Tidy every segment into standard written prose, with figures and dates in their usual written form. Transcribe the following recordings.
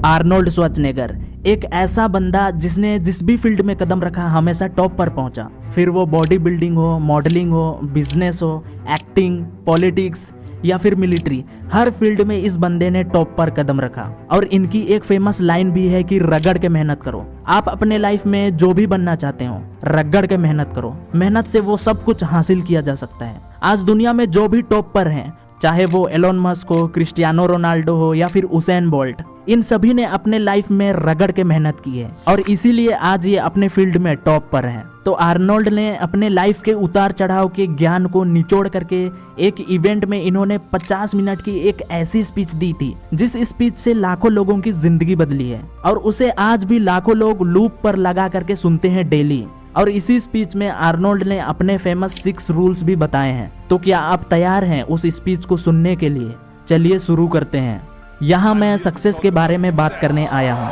Arnold Schwarzenegger, एक ऐसा बंदा जिसने जिस भी फील्ड में कदम रखा हमेशा टॉप पर पहुंचा। फिर वो बॉडी बिल्डिंग हो, मॉडलिंग हो, बिजनेस हो, एक्टिंग, पॉलिटिक्स या फिर मिलिट्री, हर फील्ड में इस बंदे ने टॉप पर कदम रखा। और इनकी एक फेमस लाइन भी है कि रगड़ के मेहनत करो। आप अपने लाइफ में जो भी बनना चाहते हो, रगड़ के मेहनत करो। मेहनत से वो सब कुछ हासिल किया जा सकता है। आज दुनिया में जो भी टॉप पर हैं, चाहे वो एलोन मस्क हो, क्रिस्टियानो रोनाल्डो हो या फिर उसेन बोल्ट, इन सभी ने अपने लाइफ में रगड़ के मेहनत की है और इसीलिए आज ये अपने फील्ड में टॉप पर हैं। तो आर्नोल्ड ने अपने लाइफ के उतार चढ़ाव के ज्ञान को निचोड़ करके एक इवेंट में इन्होंने 50 मिनट की एक ऐसी स्पीच दी थी जिस स्पीच से लाखों लोगों की जिंदगी बदली है और उसे आज भी लाखों लोग लूप पर लगा करके सुनते हैं डेली। और इसी स्पीच में आर्नोल्ड ने अपने फेमस 6 रूल्स भी बताए हैं। तो क्या आप तैयार हैं उस स्पीच को सुनने के लिए? चलिए शुरू करते हैं। यहाँ मैं सक्सेस के बारे में बात करने आया हूँ।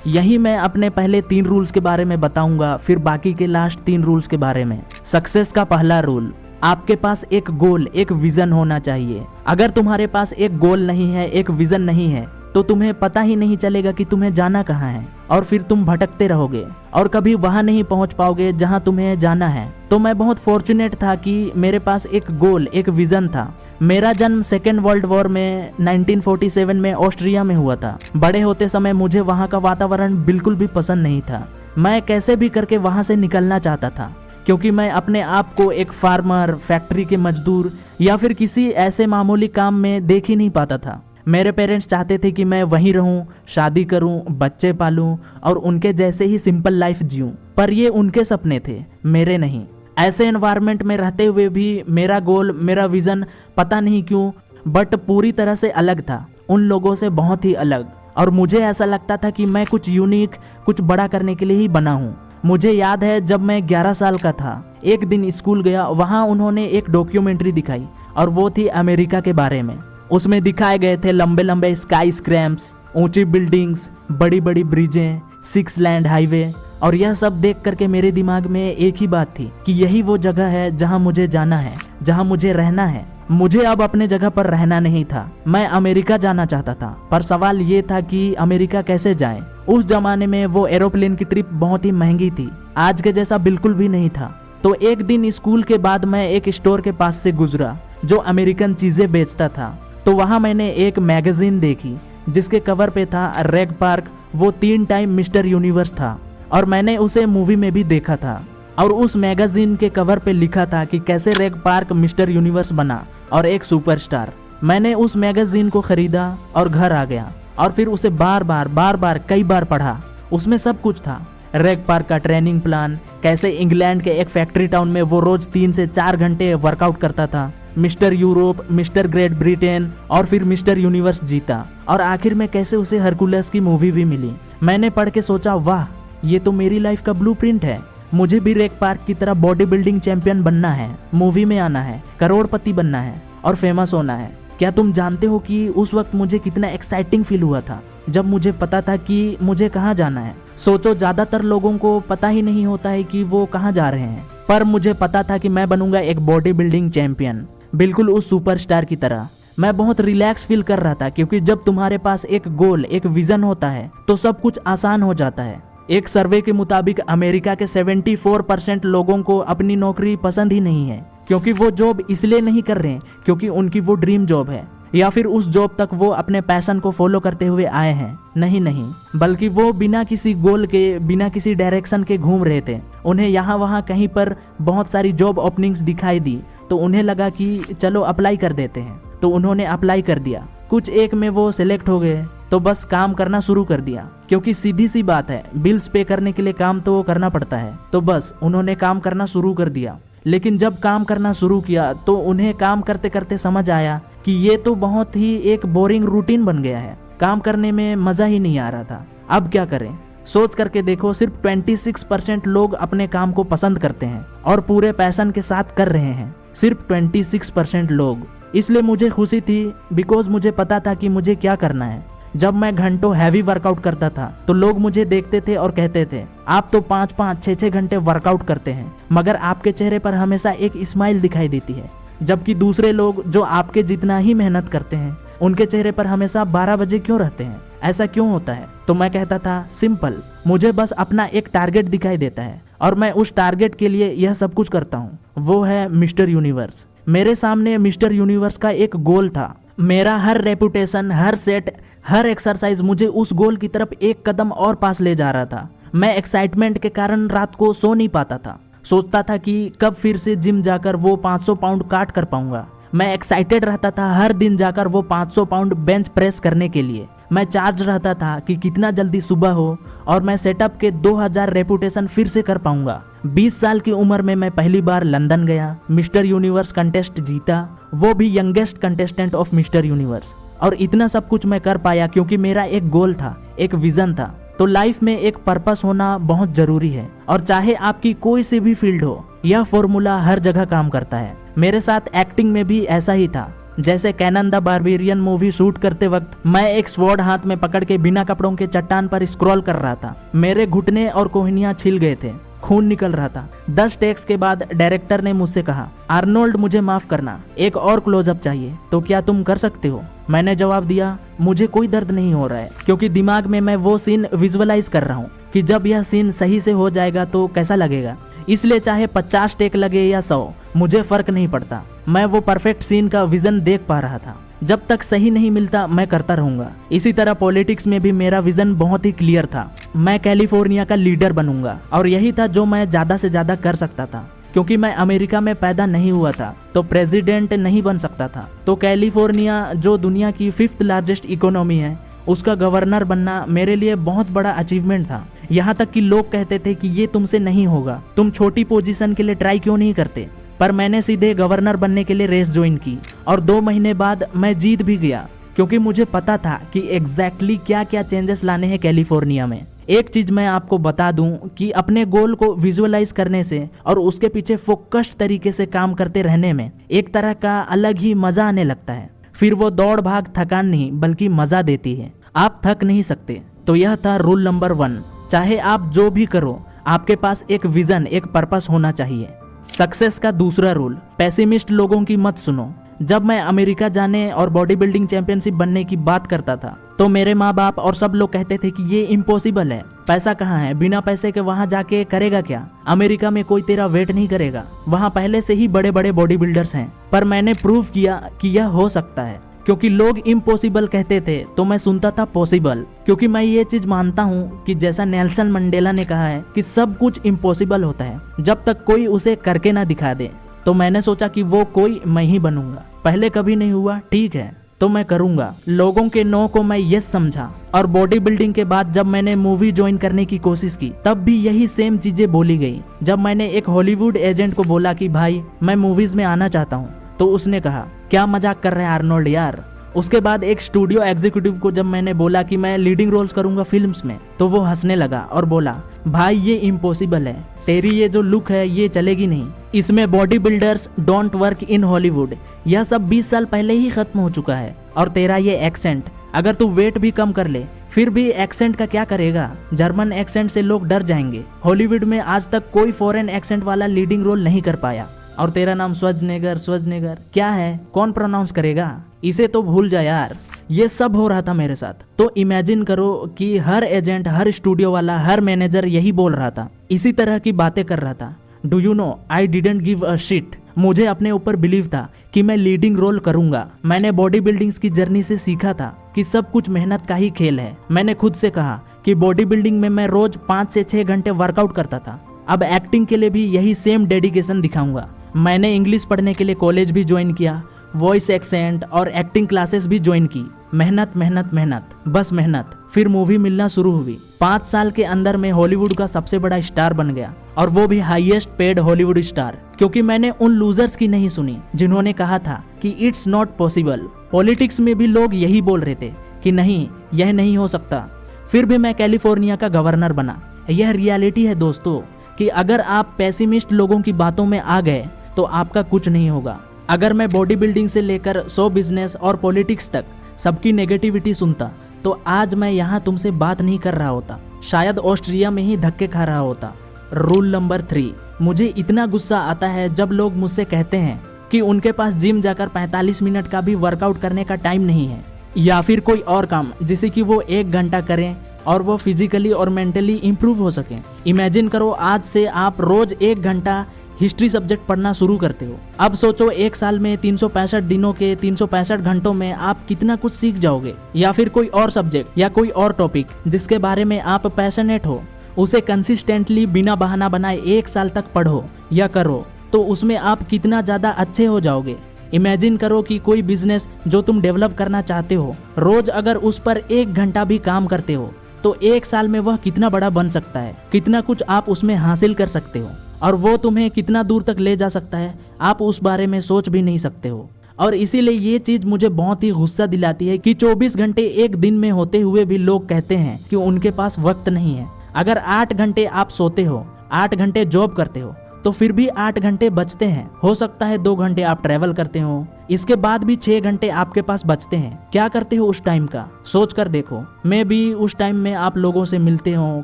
यही मैं अपने पहले 3 रूल्स के बारे में बताऊंगा, फिर बाकी के लास्ट 3 रूल्स के बारे में। सक्सेस का पहला रूल, आपके पास एक गोल, एक विजन होना चाहिए। अगर तुम्हारे पास एक गोल नहीं है, एक विजन नहीं है, तो तुम्हें पता ही नहीं चलेगा कि तुम्हें जाना कहाँ है और फिर तुम भटकते रहोगे और कभी वहां नहीं पहुंच पाओगे जहां तुम्हें जाना है। तो मैं बहुत फॉर्चुनेट था कि मेरे पास एक गोल, एक विजन था। मेरा जन्म सेकेंड वर्ल्ड वॉर में 1947 में ऑस्ट्रिया में हुआ था। बड़े होते समय मुझे वहां का वातावरण बिल्कुल भी पसंद नहीं था। मैं कैसे भी करके वहां से निकलना चाहता था क्योंकि मैं अपने आप को एक फार्मर, फैक्ट्री के मजदूर या फिर किसी ऐसे मामूली काम में देख ही नहीं पाता था। मेरे पेरेंट्स चाहते थे कि मैं वहीं रहूं, शादी करूं, बच्चे पालूं और उनके जैसे ही सिंपल लाइफ जीऊं। पर ये उनके सपने थे, मेरे नहीं। ऐसे एनवायरनमेंट में रहते हुए भी मेरा गोल, मेरा विजन पता नहीं क्यों बट पूरी तरह से अलग था, उन लोगों से बहुत ही अलग। और मुझे ऐसा लगता था कि मैं कुछ यूनिक, कुछ बड़ा करने के लिए ही बना हूँ। मुझे याद है जब मैं 11 साल का था, एक दिन स्कूल गया, वहाँ उन्होंने एक डॉक्यूमेंट्री दिखाई और वो थी अमेरिका के बारे में। उसमें दिखाए गए थे लंबे लंबे स्काई स्क्रैम्स, ऊंची बिल्डिंग्स, बड़ी बड़ी ब्रिजें, 6 लैंड हाईवे। और यह सब देख करके मेरे दिमाग में एक ही बात थी कि यही वो जगह है जहां मुझे जाना है, जहां मुझे रहना है। मुझे अब अपने जगह पर रहना नहीं था, मैं अमेरिका जाना चाहता था। पर सवाल ये था कि अमेरिका कैसे जाएं? उस जमाने में वो एरोप्लेन की ट्रिप बहुत ही महंगी थी, आज के जैसा बिल्कुल भी नहीं था। तो एक दिन स्कूल के बाद मैं एक स्टोर के पास से गुजरा जो अमेरिकन चीजें बेचता था। तो वहां मैंने एक मैगजीन देखी जिसके कवर पे था रेग पार्क, वो 3 टाइम मिस्टर यूनिवर्स था और मैंने उसे मूवी में भी देखा था। और उस मैगजीन के कवर पे लिखा था कि कैसे रेग पार्क मिस्टर यूनिवर्स बना और एक सुपरस्टार। मैंने उस मैगजीन को खरीदा और घर आ गया और फिर उसे बार बार कई बार पढ़ा। उसमें सब कुछ था, रेग पार्क का ट्रेनिंग प्लान, कैसे इंग्लैंड के एक फैक्ट्री टाउन में वो रोज 3 से 4 घंटे वर्कआउट करता था, mister Europe, mister great Britain और फिर मिस्टर यूनिवर्स जीता और आखिर में कैसे उसे हरकुलस की मूवी भी मिली। मैंने पढ़ के सोचा, वाह, ये तो मेरी लाइफ का ब्लूप्रिंट है। मुझे भी रेग पार्क की तरह बॉडी बिल्डिंग चैंपियन बनना है, मूवी में आना है, करोड़पति बनना है और फेमस होना है। क्या तुम जानते हो कि उस वक्त मुझे कितना एक्साइटिंग फील हुआ था जब मुझे पता था कि मुझे कहाँ जाना है। सोचो, ज्यादातर लोगों को पता ही नहीं होता है कि वो कहाँ जा रहे हैं, पर मुझे पता था कि मैं बनूंगा एक बॉडी बिल्डिंग चैंपियन, बिल्कुल उस सुपरस्टार की तरह। मैं बहुत रिलैक्स फील कर रहा था क्योंकि जब तुम्हारे पास एक गोल, एक विजन होता है तो सब कुछ आसान हो जाता है। एक सर्वे के मुताबिक अमेरिका के 74% लोगों को अपनी नौकरी पसंद ही नहीं है क्योंकि वो जॉब इसलिए नहीं कर रहे हैं क्योंकि उनकी वो ड्रीम जॉब है या फिर उस जॉब तक वो अपने पैशन को फॉलो करते हुए आए हैं। नहीं, बल्कि वो बिना किसी गोल के, बिना किसी डायरेक्शन के घूम रहे थे। उन्हें यहाँ वहाँ कहीं पर बहुत सारी जॉब ओपनिंग्स दिखाई दी तो उन्हें लगा कि चलो अप्लाई कर देते हैं। तो उन्होंने अप्लाई कर दिया, कुछ एक में वो सिलेक्ट हो गए तो बस काम करना शुरू कर दिया क्योंकि सीधी सी बात है, बिल्स पे करने के लिए काम तो करना पड़ता है। तो बस उन्होंने काम करना शुरू कर दिया। लेकिन जब काम करना शुरू किया तो उन्हें काम करते करते समझ आया कि ये तो बहुत ही एक बोरिंग रूटीन बन गया है, काम करने में मजा ही नहीं आ रहा था। अब क्या करें? सोच करके देखो, सिर्फ 26% लोग अपने काम को पसंद करते हैं और पूरे पैशन के साथ कर रहे हैं, सिर्फ 26% लोग। इसलिए मुझे खुशी थी बिकॉज मुझे पता था कि मुझे क्या करना है। जब मैं घंटों हैवी वर्कआउट करता था तो लोग मुझे देखते थे और कहते थे, आप तो 5-5, 6-6 घंटे वर्कआउट करते हैं मगर आपके चेहरे पर हमेशा एक स्माइल दिखाई देती है। जबकि दूसरे लोग जो आपके जितना ही मेहनत करते हैं उनके चेहरे पर हमेशा 12 बजे क्यों रहते हैं? ऐसा क्यों होता है? तो मैं कहता था सिंपल, मुझे बस अपना एक टारगेट दिखाई देता है और मैं उस टारगेट के लिए यह सब कुछ करता हूँ। वो है मिस्टर यूनिवर्स। मेरे सामने मिस्टर यूनिवर्स का एक गोल था। मेरा हर रेपुटेशन, हर सेट, हर एक्सरसाइज मुझे उस गोल की तरफ एक कदम और पास ले जा रहा था। मैं एक्साइटमेंट के कारण रात को सो नहीं पाता था। सोचता था कि कब फिर से जिम जाकर वो 500 पाउंड काट कर पाऊंगा। मैं एक्साइटेड रहता था हर दिन जाकर वो 500 पाउंड बेंच प्रेस करने के लिए। मैं चार्ज रहता था कि कितना जल्दी सुबह हो और मैं सेटअप के 2000 रेपुटेशन फिर से कर पाऊंगा। 20 साल की उम्र में मैं पहली बार लंदन गया, मिस्टर यूनिवर्स कंटेस्ट जीता, वो भी youngest contestant of mister universe. और इतना सब कुछ मैं कर पाया क्योंकि मेरा एक गोल था, एक विजन था। तो लाइफ में एक पर्पस होना बहुत जरूरी है और चाहे आपकी कोई सी भी फील्ड हो, यह फॉर्मूला हर जगह काम करता है। मेरे साथ एक्टिंग में भी ऐसा ही था। जैसे Conan the barbarian movie shoot करते वक्त मैं एक स्वॉर्ड हाथ में पकड़ के बिना कपड़ों के चट्टान पर स्क्रॉल कर रहा था। मेरे घुटने और कोहनियां छिल गए थे, खून निकल रहा था। 10 टेक्स के बाद डायरेक्टर ने मुझसे कहा, आर्नोल्ड मुझे माफ करना, एक और क्लोजअप चाहिए, तो क्या तुम कर सकते हो? मैंने जवाब दिया, मुझे कोई दर्द नहीं हो रहा है, क्योंकि दिमाग में मैं वो सीन विजुअलाइज कर रहा हूँ कि जब यह सीन सही से हो जाएगा तो कैसा लगेगा। इसलिए चाहे 50 टेक लगे या 100, मुझे फर्क नहीं पड़ता। मैं वो परफेक्ट सीन का विजन देख पा रहा था। जब तक सही नहीं मिलता मैं करता रहूंगा। इसी तरह पॉलिटिक्स में भी मेरा विजन बहुत ही क्लियर था। मैं कैलिफोर्निया का लीडर बनूंगा और यही था जो मैं ज्यादा से ज्यादा कर सकता था। क्योंकि मैं अमेरिका में पैदा नहीं हुआ था तो प्रेसिडेंट नहीं बन सकता था। तो कैलिफोर्निया जो दुनिया की 5th लार्जेस्ट इकोनॉमी है, उसका गवर्नर बनना मेरे लिए बहुत बड़ा अचीवमेंट था। यहाँ तक कि लोग कहते थे कि ये तुमसे नहीं होगा, तुम छोटी पोजीशन के लिए ट्राई क्यों नहीं करते। पर मैंने सीधे गवर्नर बनने के लिए रेस ज्वाइन की और 2 महीने बाद मैं जीत भी गया, क्योंकि मुझे पता था कि एग्जैक्टली क्या क्या चेंजेस लाने हैं कैलिफोर्निया में। एक चीज मैं आपको बता दूं कि अपने गोल को विजुअलाइज करने से और उसके पीछे फोकस्ड तरीके से काम करते रहने में एक तरह का अलग ही मजा आने लगता है। फिर वो दौड़ भाग थकान नहीं बल्कि मजा देती है। आप थक नहीं सकते। तो यह था रूल नंबर 1। चाहे आप जो भी करो, आपके पास एक विजन, एक पर्पस होना चाहिए। सक्सेस का दूसरा रूल, पैसिमिस्ट लोगों की मत सुनो। जब मैं अमेरिका जाने और बॉडी बिल्डिंग चैंपियनशिप बनने की बात करता था तो मेरे माँ बाप और सब लोग कहते थे कि ये इम्पॉसिबल है, पैसा कहाँ है, बिना पैसे के वहाँ जाके करेगा क्या, अमेरिका में कोई तेरा वेट नहीं करेगा, वहाँ पहले से ही बड़े बड़े बॉडी बिल्डर्स हैं। पर मैंने प्रूव किया कि यह हो सकता है। क्योंकि लोग इम्पॉसिबल कहते थे तो मैं सुनता था पॉसिबल, क्योंकि मैं ये चीज मानता हूँ कि जैसा नेल्सन मंडेला ने कहा है कि सब कुछ इम्पॉसिबल होता है जब तक कोई उसे करके ना दिखा दे। तो मैंने सोचा कि वो कोई मैं ही बनूंगा। पहले कभी नहीं हुआ, ठीक है, तो मैं करूंगा। लोगों के नो को मैं यस समझा और बॉडी बिल्डिंग के बाद जब मैंने मूवी ज्वाइन करने की कोशिश की तब भी यही सेम चीजें बोली गई। जब मैंने एक हॉलीवुड एजेंट को बोला कि भाई मैं मूवीज में आना चाहता हूँ, तो उसने कहा क्या मजाक कर रहे हैं आर्नोल्ड यार। उसके बाद एक स्टूडियो एग्जीक्यूटिव को जब मैंने बोला कि मैं लीडिंग रोल्स करूंगा फिल्म्स में, तो वो हंसने लगा और बोला भाई ये इम्पॉसिबल है, तेरी ये जो लुक है ये चलेगी नहीं, इसमें body builders don't work in Hollywood, यह सब 20 साल पहले ही खत्म हो चुका है। और तेरा ये एक्सेंट, अगर तू वेट भी कम कर ले फिर भी एक्सेंट का क्या करेगा, जर्मन एक्सेंट से लोग डर जाएंगे। हॉलीवुड में आज तक कोई फॉरेन एक्सेंट वाला लीडिंग रोल नहीं कर पाया। और तेरा नाम श्वार्ज़नेगर क्या है, कौन प्रोनाउंस करेगा, इसे तो भूल जा यार। ये सब हो रहा था मेरे साथ। तो इमेजिन करो कि हर एजेंट, हर स्टूडियो वाला, हर मैनेजर यही बोल रहा था, इसी तरह की बातें कर रहा था। Do you know I didn't give a shit. मुझे अपने ऊपर बिलीव था कि मैं लीडिंग रोल करूंगा। मैंने बॉडी बिल्डिंग्स की जर्नी से सीखा था कि सब कुछ मेहनत का ही खेल है। मैंने खुद से कहा कि बॉडी बिल्डिंग में मैं रोज 5 से 6 घंटे वर्कआउट करता था। अब एक्टिंग के लिए भी यही सेम डेडिकेशन दिखाऊंगा। मैंने इंग्लिश पढ़ने के लिए कॉलेज भी ज्वाइन किया, वॉइस एक्सेंट और एक्टिंग क्लासेस भी ज्वाइन की। मेहनत मेहनत मेहनत, बस मेहनत। फिर मूवी मिलना शुरू हुई। 5 साल के अंदर मैं हॉलीवुड का सबसे बड़ा स्टार बन गया, और वो भी हाईएस्ट पेड हॉलीवुड स्टार, क्योंकि मैंने उन लूजर्स की नहीं सुनी जिन्होंने कहा था कि इट्स नॉट पॉसिबल। पॉलिटिक्स में भी लोग यही बोल रहे थे कि नहीं, यह नहीं हो सकता। फिर भी मैं कैलिफोर्निया का गवर्नर बना। यह रियलिटी है दोस्तों कि अगर आप पेसिमिस्ट लोगों की बातों में आ गए तो आपका कुछ नहीं होगा। अगर मैं बॉडी बिल्डिंग से लेकर शो बिजनेस और पॉलिटिक्स तक सबकी नेगेटिविटी सुनता तो आज मैं यहाँ तुमसे बात नहीं कर रहा होता, शायद ऑस्ट्रिया में ही धक्के खा रहा होता। रूल नंबर 3, मुझे इतना गुस्सा आता है जब लोग मुझसे कहते हैं कि उनके पास जिम जाकर 45 मिनट का भी वर्कआउट करने का टाइम नहीं है, या फिर कोई और काम जिसे कि वो 1 घंटा करें और वो फिजिकली और मेंटली इंप्रूव हो सके। इमेजिन करो आज से आप रोज 1 घंटा हिस्ट्री सब्जेक्ट पढ़ना शुरू करते हो। अब सोचो 1 साल में 365 दिनों के 365 घंटों में आप कितना कुछ सीख जाओगे। या फिर कोई और सब्जेक्ट या कोई और टॉपिक जिसके बारे में आप पैशनेट हो, उसे कंसिस्टेंटली बिना बहाना बनाए 1 साल तक पढ़ो या करो, तो उसमें आप कितना ज़्यादा अच्छे हो जाओगे। इमेजिन करो कि कोई बिजनेस जो तुम डेवलप करना चाहते हो, रोज अगर उस पर 1 घंटा भी काम करते हो तो 1 साल में वह कितना बड़ा बन सकता है, कितना कुछ आप उसमें हासिल कर सकते हो, और वो तुम्हें कितना दूर तक ले जा सकता है आप उस बारे में सोच भी नहीं सकते हो। और इसीलिए ये चीज मुझे बहुत ही गुस्सा दिलाती है कि 24 घंटे एक दिन में होते हुए भी लोग कहते हैं कि उनके पास वक्त नहीं है। अगर 8 घंटे आप सोते हो, 8 घंटे जॉब करते हो, तो फिर भी 8 घंटे बचते हैं। हो सकता है 2 घंटे आप ट्रैवल करते हो, इसके बाद भी 6 घंटे आपके पास बचते हैं। क्या करते हो उस टाइम का, सोच कर देखो। मैं भी उस टाइम में आप लोगों से मिलते हो,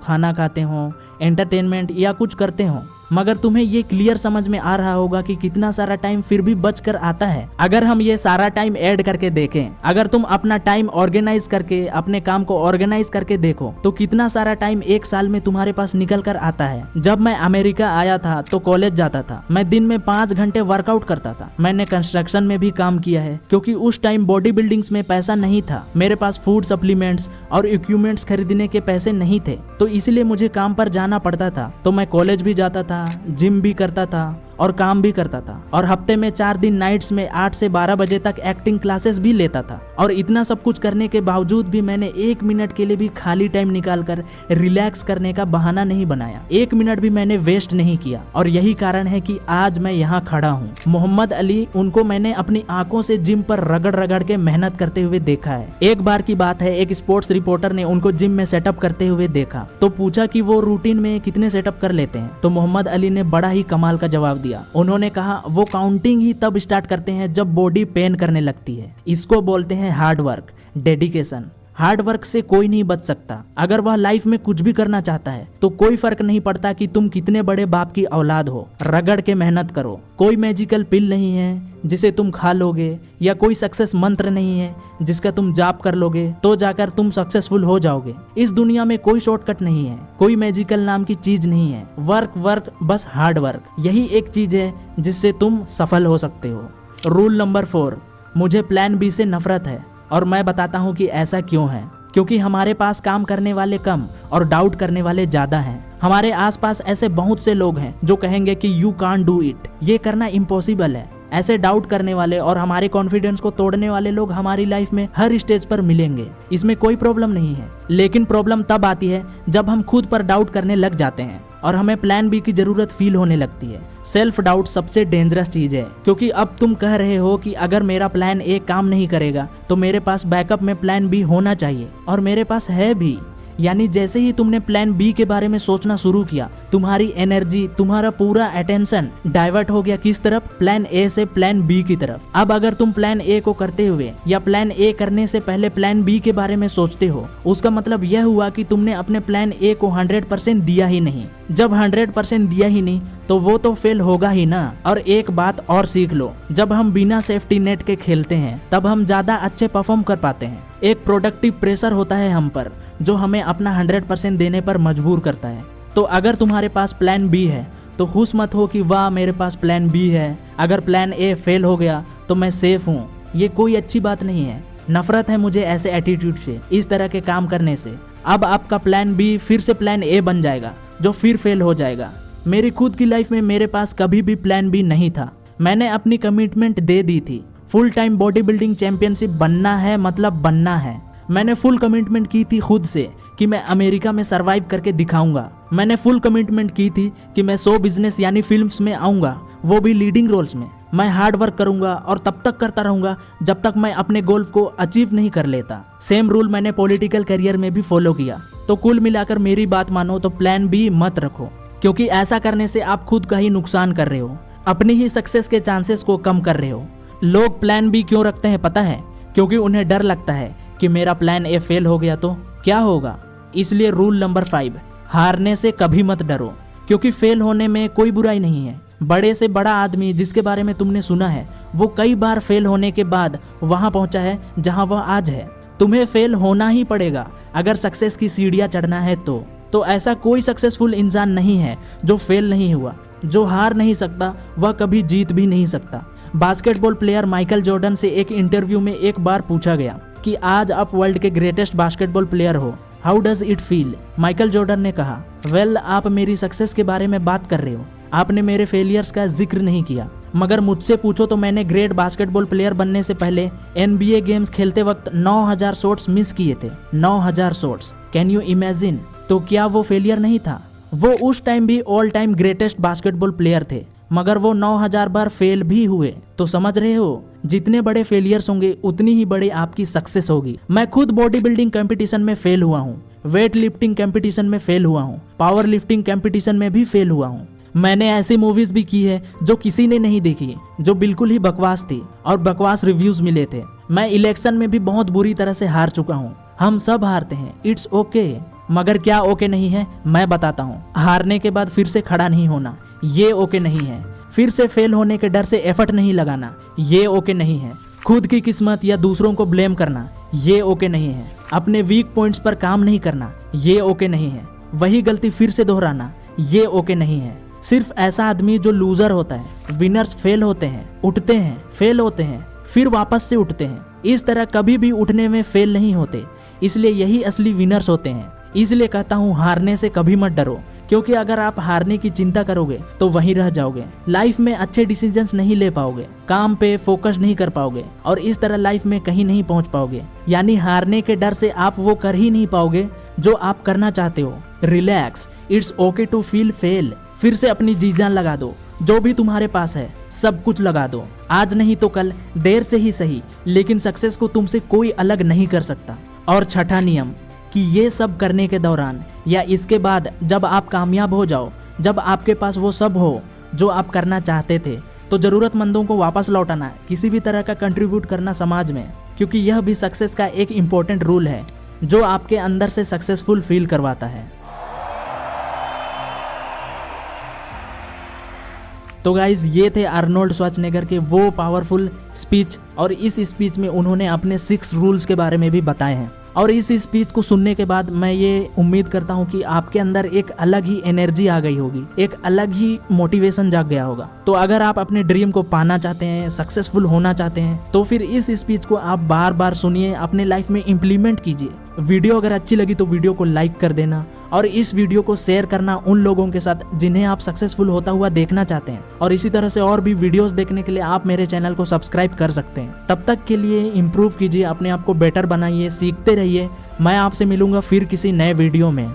खाना खाते हो, एंटरटेनमेंट या कुछ करते हो, मगर तुम्हें ये क्लियर समझ में आ रहा होगा कि कितना सारा टाइम फिर भी बच कर आता है। अगर हम ये सारा टाइम ऐड करके देखें, अगर तुम अपना टाइम ऑर्गेनाइज करके, अपने काम को ऑर्गेनाइज करके देखो, तो कितना सारा टाइम 1 साल में तुम्हारे पास निकल कर आता है। जब मैं अमेरिका आया था तो कॉलेज जाता था, मैं दिन में 5 घंटे वर्कआउट करता था। मैंने कंस्ट्रक्शन में भी काम किया है, क्योंकि उस टाइम बॉडी बिल्डिंग्स में पैसा नहीं था, मेरे पास फूड सप्लीमेंट्स और इक्विपमेंट्स खरीदने के पैसे नहीं थे, तो इसलिए मुझे काम पर जाना पड़ता था। तो मैं कॉलेज भी जाता था, जिम भी करता था और काम भी करता था, और हफ्ते में 4 दिन नाइट्स में 8 से 12 बजे तक एक्टिंग क्लासेस भी लेता था। और इतना सब कुछ करने के बावजूद भी मैंने 1 मिनट के लिए भी खाली टाइम निकालकर रिलैक्स करने का बहाना नहीं बनाया, 1 मिनट भी मैंने वेस्ट नहीं किया। और यही कारण है कि आज मैं यहाँ खड़ा हूँ। मोहम्मद अली, उनको मैंने अपनी आंखों से जिम पर रगड़ रगड़ के मेहनत करते हुए देखा है। एक बार की बात है, एक स्पोर्ट्स रिपोर्टर ने उनको जिम में सेटअप करते हुए देखा, तो पूछा कि वो रूटीन में कितने सेटअप कर लेते हैं। तो मोहम्मद अली ने बड़ा ही कमाल का जवाब दिया। उन्होंने कहा, वो काउंटिंग ही तब स्टार्ट करते हैं जब बॉडी पेन करने लगती है। इसको बोलते हैं hard work, dedication. Hard work से कोई नहीं बच सकता। अगर वह लाइफ में कुछ भी करना चाहता है तो कोई फर्क नहीं पड़ता कि तुम कितने बड़े बाप की औलाद हो, रगड़ के मेहनत करो। कोई मैजिकल पिल नहीं है जिसे तुम खा लोगे, या कोई सक्सेस मंत्र नहीं है जिसका तुम जाप कर लोगे तो जाकर तुम सक्सेसफुल हो जाओगे। इस दुनिया में कोई शॉर्टकट नहीं है, कोई मैजिकल नाम की चीज नहीं है। वर्क वर्क, बस हार्ड वर्क, यही एक चीज है जिससे तुम सफल हो सकते हो। रूल नंबर 4, मुझे प्लान बी से नफरत है, और मैं बताता हूँ कि ऐसा क्यों है। क्योंकि हमारे पास काम करने वाले कम और डाउट करने वाले ज्यादा हैं। हमारे आसपास ऐसे बहुत से लोग हैं जो कहेंगे कि यू कांट डू इट, ये करना इम्पॉसिबल है। ऐसे डाउट करने वाले और हमारे कॉन्फिडेंस को तोड़ने वाले लोग हमारी लाइफ में हर स्टेज पर मिलेंगे, इसमें कोई प्रॉब्लम नहीं है। लेकिन प्रॉब्लम तब आती है जब हम खुद पर डाउट करने लग जाते हैं और हमें प्लान बी की जरूरत फील होने लगती है। सेल्फ डाउट सबसे डेंजरस चीज है, क्योंकि अब तुम कह रहे हो कि अगर मेरा प्लान ए काम नहीं करेगा तो मेरे पास बैकअप में प्लान बी होना चाहिए, और मेरे पास है भी। यानी जैसे ही तुमने प्लान बी के बारे में सोचना शुरू किया, तुम्हारी एनर्जी, तुम्हारा पूरा अटेंशन डाइवर्ट हो गया किस तरफ, प्लान ए से प्लान बी की तरफ। अब अगर तुम प्लान ए को करते हुए या प्लान ए करने से पहले प्लान बी के बारे में सोचते हो, उसका मतलब यह हुआ कि तुमने अपने प्लान ए को 100% दिया ही नहीं। जब 100% दिया ही नहीं तो वो तो फेल होगा ही ना। और एक बात और सीख लो, जब हम बिना सेफ्टी नेट के खेलते हैं तब हम ज्यादा अच्छे परफॉर्म कर पाते हैं। एक प्रोडक्टिव प्रेशर होता है हम पर जो हमें अपना 100% देने पर मजबूर करता है। तो अगर तुम्हारे पास प्लान बी है तो खुश मत हो कि वाह मेरे पास प्लान बी है, अगर प्लान ए फेल हो गया तो मैं सेफ हूँ। ये कोई अच्छी बात नहीं है। नफरत है मुझे ऐसे एटीट्यूड से, इस तरह के काम करने से। अब आपका प्लान बी फिर से प्लान ए बन जाएगा जो फिर फेल हो जाएगा। मेरी खुद की लाइफ में मेरे पास कभी भी प्लान बी नहीं था। मैंने अपनी कमिटमेंट दे दी थी, full time body building championship बनना है, मतलब बनना है। मैंने फुल कमिटमेंट की थी खुद से कि मैं अमेरिका में सरवाइव करके दिखाऊंगा। मैंने फुल कमिटमेंट की थी कि मैं शो बिजनेस यानी फिल्म्स में आऊंगा, वो भी लीडिंग रोल्स में। मैं हार्ड वर्क करूंगा और तब तक करता रहूंगा जब तक मैं अपने गोल को अचीव नहीं कर लेता। सेम रूल मैंने पॉलिटिकल करियर में भी फॉलो किया। तो कुल मिलाकर मेरी बात मानो तो प्लान बी मत रखो, क्योंकि ऐसा करने से आप खुद का ही नुकसान कर रहे हो, अपनी ही सक्सेस के चांसेस को कम कर रहे हो। लोग प्लान बी क्यों रखते हैं पता है? क्योंकि उन्हें डर लगता है कि मेरा प्लान ए फेल हो गया तो क्या होगा। इसलिए रूल नंबर 5, हारने से कभी मत डरो, क्योंकि फेल होने में कोई बुराई नहीं है। बड़े से बड़ा आदमी जिसके बारे में तुमने सुना है, वो कई बार फेल होने के बाद वहां पहुंचा है जहां वह आज है। तुम्हें फेल होना ही पड़ेगा अगर सक्सेस की सीढ़ियां चढ़ना है तो ऐसा कोई सक्सेसफुल इंसान नहीं है जो फेल नहीं हुआ। जो हार नहीं सकता वह कभी जीत भी नहीं सकता। बास्केटबॉल प्लेयर माइकल जॉर्डन से एक इंटरव्यू में एक बार पूछा गया कि आज आप वर्ल्ड के ग्रेटेस्ट बास्केटबॉल प्लेयर हो, how does it feel. Michael Jordan ने कहा, वेल आप मेरी सक्सेस के बारे में बात कर रहे हो, आपने मेरे फेलियर्स का जिक्र नहीं किया। मगर मुझसे पूछो तो मैंने ग्रेट बास्केटबॉल प्लेयर बनने से पहले NBA गेम्स खेलते वक्त 9000 शॉट्स मिस किए थे। 9000 शॉट्स, कैन यू इमेजिन। तो क्या वो फेलियर नहीं था? वो उस टाइम भी all time greatest basketball player थे, मगर वो 9000 बार फेल भी हुए। तो समझ रहे हो, जितने बड़े फेलियर्स होंगे उतनी ही बड़ी आपकी सक्सेस होगी। मैं खुद बॉडी बिल्डिंग कंपटीशन में फेल हुआ हूँ, वेट लिफ्टिंग कंपटीशन में फेल हुआ हूँ, पावर लिफ्टिंग कंपटीशन में भी फेल हुआ हूँ। मैंने ऐसी मूवीज भी की है जो किसी ने नहीं देखी, जो बिल्कुल ही बकवास थी और बकवास रिव्यूज मिले थे। मैं इलेक्शन में भी बहुत बुरी तरह से हार चुका हूँ। हम सब हारते हैं, इट्स ओके। मगर क्या ओके नहीं है, मैं बताता हूँ। हारने के बाद फिर से खड़ा नहीं होना, ये ओके नहीं है। फिर से फेल होने के डर से एफर्ट नहीं लगाना, ये ओके नहीं है। खुद की किस्मत या दूसरों को ब्लेम करना, ये ओके नहीं है। अपने वीक पॉइंट्स पर काम नहीं करना, ये ओके नहीं है। वही गलती फिर से दोहराना, ये ओके नहीं है। सिर्फ ऐसा आदमी जो लूजर होता है। विनर्स फेल होते हैं, उठते हैं, फेल होते हैं, फिर वापस से उठते हैं। इस तरह कभी भी उठने में फेल नहीं होते, इसलिए यही असली विनर्स होते हैं। इसलिए कहता हूँ, हारने से कभी मत डरो, क्योंकि अगर आप हारने की चिंता करोगे तो वहीं रह जाओगे। लाइफ में अच्छे डिसीजंस नहीं ले पाओगे, काम पे फोकस नहीं कर पाओगे और इस तरह लाइफ में कहीं नहीं पहुंच पाओगे। यानी हारने के डर से आप वो कर ही नहीं पाओगे जो आप करना चाहते हो। Relax, it's okay to feel fail. फिर से अपनी जी जान लगा दो, जो भी तुम्हारे पास है सब कुछ लगा दो। आज नहीं तो कल, देर से ही सही, लेकिन सक्सेस को तुमसे कोई अलग नहीं कर सकता। और छठा नियम कि ये सब करने के दौरान या इसके बाद जब आप कामयाब हो जाओ, जब आपके पास वो सब हो जो आप करना चाहते थे, तो ज़रूरतमंदों को वापस लौटाना, किसी भी तरह का कंट्रीब्यूट करना समाज में, क्योंकि यह भी सक्सेस का एक इम्पोर्टेंट रूल है जो आपके अंदर से सक्सेसफुल फील करवाता है। तो गाइज, ये थे आर्नोल्ड श्वार्ज़नेगर के वो पावरफुल स्पीच, और इस स्पीच में उन्होंने अपने 6 रूल्स के बारे में भी बताए हैं। और इस स्पीच को सुनने के बाद मैं ये उम्मीद करता हूँ कि आपके अंदर एक अलग ही एनर्जी आ गई होगी, एक अलग ही मोटिवेशन जाग गया होगा। तो अगर आप अपने ड्रीम को पाना चाहते हैं, सक्सेसफुल होना चाहते हैं, तो फिर इस स्पीच को आप बार बार सुनिए, अपने लाइफ में इम्प्लीमेंट कीजिए। वीडियो अगर अच्छी लगी तो वीडियो को लाइक कर देना और इस वीडियो को शेयर करना उन लोगों के साथ जिन्हें आप सक्सेसफुल होता हुआ देखना चाहते हैं। और इसी तरह से और भी वीडियोस देखने के लिए आप मेरे चैनल को सब्सक्राइब कर सकते हैं। तब तक के लिए इम्प्रूव कीजिए, अपने आप को बेटर बनाइए, सीखते रहिए। मैं आपसे मिलूंगा फिर किसी नए वीडियो में।